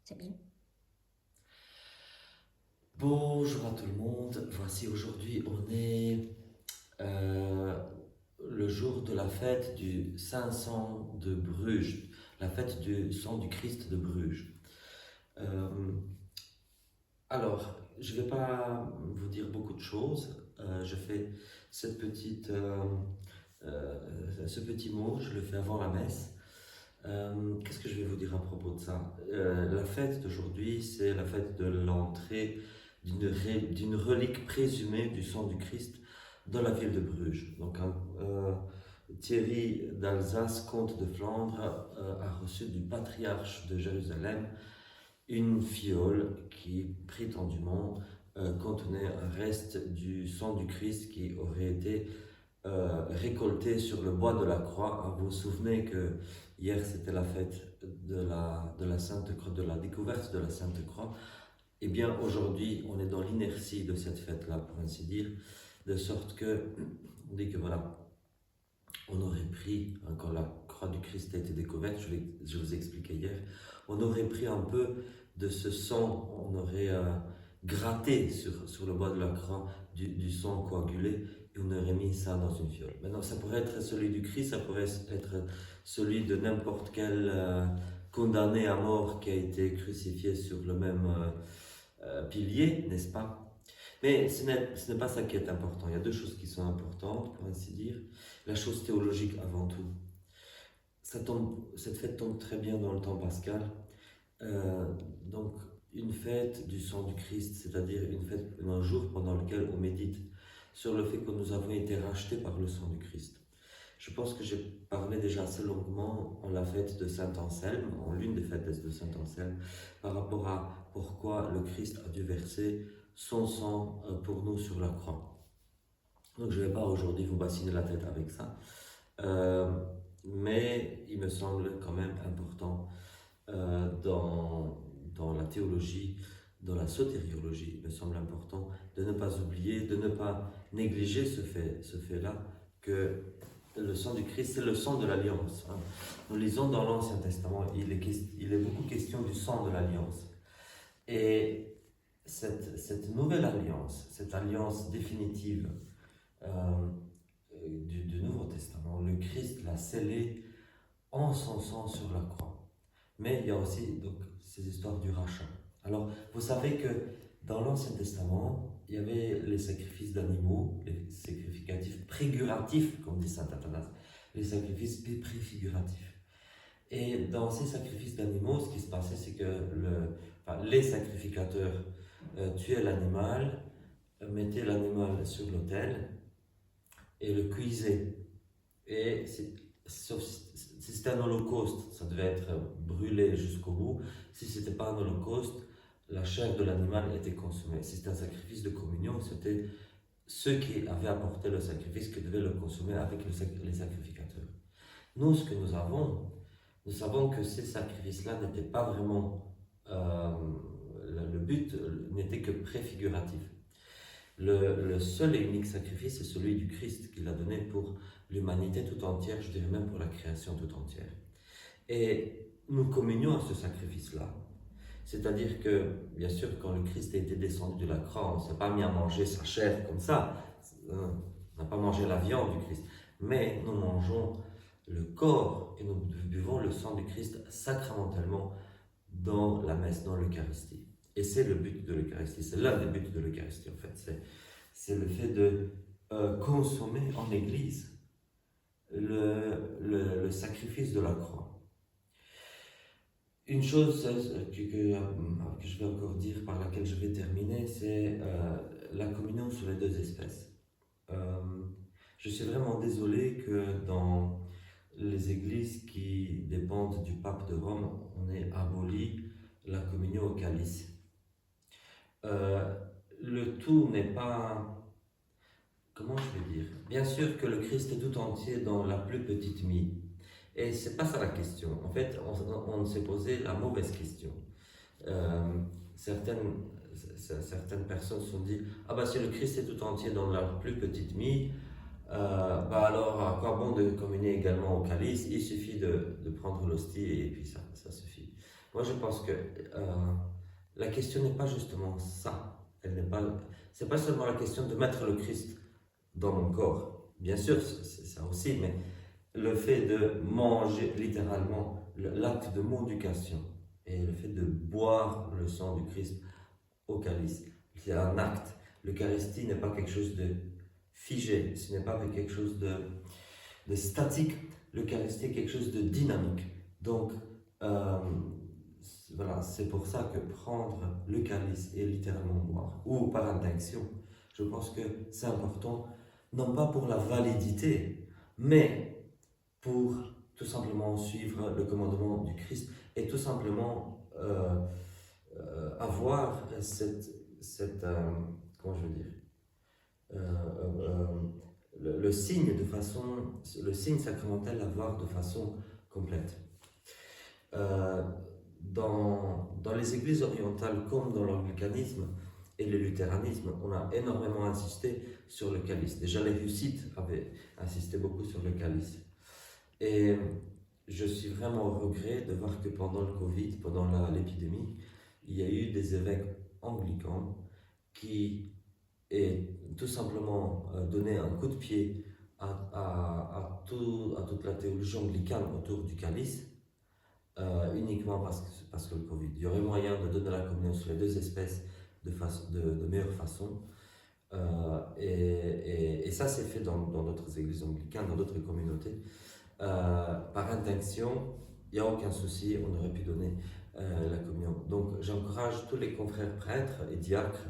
Sabine. Bonjour à tout le monde. Voici aujourd'hui, on est euh, le jour de la fête du Saint-Sang de Bruges, la fête du sang du Christ de Bruges. Euh, alors, je ne vais pas vous dire beaucoup de choses. Je fais ce petit mot, je le fais avant la messe. Qu'est-ce que je vais vous dire à propos de ça? La fête d'aujourd'hui, c'est la fête de l'entrée d'une relique présumée du sang du Christ dans la ville de Bruges. Donc, Thierry d'Alsace, comte de Flandre, a reçu du patriarche de Jérusalem une fiole qui prétendument contenait un reste du sang du Christ qui aurait été récolté sur le bois de la croix. Vous vous souvenez que hier c'était la fête de la Sainte Croix, de la découverte de la Sainte Croix. Eh bien aujourd'hui on est dans l'inertie de cette fête-là, pour ainsi dire, de sorte que on dit que voilà, on aurait pris, quand la croix du Christ a été découverte, je vous expliquais hier, on aurait pris un peu de ce sang, on aurait gratté sur le bois de la croix du sang coagulé et on aurait mis ça dans une fiole. Maintenant, ça pourrait être celui du Christ, ça pourrait être celui de n'importe quel condamné à mort qui a été crucifié sur le même pilier, n'est-ce pas? Mais ce n'est pas ça qui est important. Il y a deux choses qui sont importantes, pour ainsi dire. La chose théologique avant tout. Cette fête tombe très bien dans le temps pascal. Euh, donc, une fête du sang du Christ, c'est-à-dire un jour pendant lequel on médite sur le fait que nous avons été rachetés par le sang du Christ. Je pense que j'ai parlé déjà assez longuement en la fête de Saint-Anselme, en l'une des fêtes de Saint-Anselme, par rapport à pourquoi le Christ a dû verser son sang pour nous sur la croix. Donc je ne vais pas aujourd'hui vous bassiner la tête avec ça, euh, mais il me semble quand même important dans la théologie, dans la sotériologie, il me semble important de ne pas oublier, de ne pas négliger ce fait-là, que le sang du Christ, c'est le sang de l'Alliance. Nous lisons dans l'Ancien Testament, il est beaucoup question du sang de l'Alliance. Et cette nouvelle alliance, cette alliance définitive euh, du Nouveau Testament, le Christ l'a scellée en son sang sur la croix. Mais il y a aussi donc, ces histoires du rachat. Alors, vous savez que dans l'Ancien Testament, il y avait les sacrifices d'animaux, les sacrificatifs préguratifs, comme dit saint Athanas, les sacrifices préfiguratifs. Et dans ces sacrifices d'animaux, ce qui se passait, c'est que les sacrificateurs tuaient l'animal, mettaient l'animal sur l'autel et le cuisaient. Et sauf si c'était un holocauste, ça devait être brûlé jusqu'au bout. Si ce n'était pas un holocauste, la chair de l'animal était consommée. Si c'était un sacrifice de communion, c'était ceux qui avaient apporté le sacrifice qui devaient le consommer avec les sacrificateurs. Nous, ce que nous savons que ces sacrifices-là n'étaient pas vraiment... le but n'était que préfiguratif. Le seul et unique sacrifice, c'est celui du Christ qu'il a donné pour l'humanité tout entière, je dirais même pour la création tout entière. Et nous communions à ce sacrifice-là. C'est-à-dire que, bien sûr, quand le Christ a été descendu de la croix, on ne s'est pas mis à manger sa chair comme ça. On n'a pas mangé la viande du Christ. Mais nous mangeons le corps et nous buvons le sang du Christ sacramentellement dans la messe, dans l'Eucharistie. Et c'est le but de l'Eucharistie, c'est l'un des buts de l'Eucharistie en fait. C'est le fait de consommer en Église le sacrifice de la croix. Une chose que je vais encore dire, par laquelle je vais terminer, c'est la communion sur les deux espèces. Je suis vraiment désolé que dans les églises qui dépendent du pape de Rome, on ait aboli la communion au calice. Le tout n'est pas... Comment je vais dire? Bien sûr que le Christ est tout entier dans la plus petite mie. Et c'est pas ça la question. En fait, on s'est posé la mauvaise question. Euh, certaines personnes se sont dit, ah bah si le Christ est tout entier dans la plus petite mie, bah alors à quoi bon de communier également au calice? Il suffit de prendre l'hostie et puis ça suffit. Moi, je pense que la question n'est pas justement ça. C'est pas seulement la question de mettre le Christ dans mon corps. Bien sûr, c'est ça aussi, mais le fait de manger littéralement, l'acte de modification et le fait de boire le sang du Christ au calice, c'est un acte. L'Eucharistie n'est pas quelque chose de figé, ce n'est pas quelque chose de statique. L'Eucharistie est quelque chose de dynamique. Donc, voilà, c'est pour ça que prendre le calice et littéralement boire, ou par intention, je pense que c'est important, non pas pour la validité, mais pour tout simplement suivre le commandement du Christ et tout simplement avoir comment je veux dire, le signe le signe sacramentel l'avoir de façon complète. Dans les églises orientales comme dans l'anglicanisme et le luthéranisme, on a énormément insisté sur le calice. Déjà les hussites avaient insisté beaucoup sur le calice. Et je suis vraiment au regret de voir que pendant le Covid, pendant l'épidémie, il y a eu des évêques anglicans qui ont tout simplement donné un coup de pied à toute la théologie anglicane autour du calice, uniquement parce que le Covid. Il y aurait moyen de donner la communion sur les deux espèces de meilleure façon. Et ça, c'est fait dans d'autres églises anglicanes, dans d'autres communautés. Par intention, il n'y a aucun souci, on aurait pu donner la communion. Donc j'encourage tous les confrères prêtres et diacres,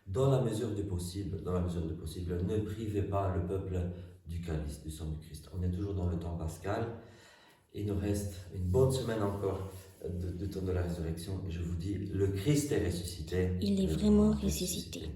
dans la mesure du possible, ne privez pas le peuple du calice, du sang du Christ. On est toujours dans le temps pascal. Il nous reste une bonne semaine encore du temps de la résurrection. Et je vous dis, le Christ est ressuscité. Il est vraiment ressuscité.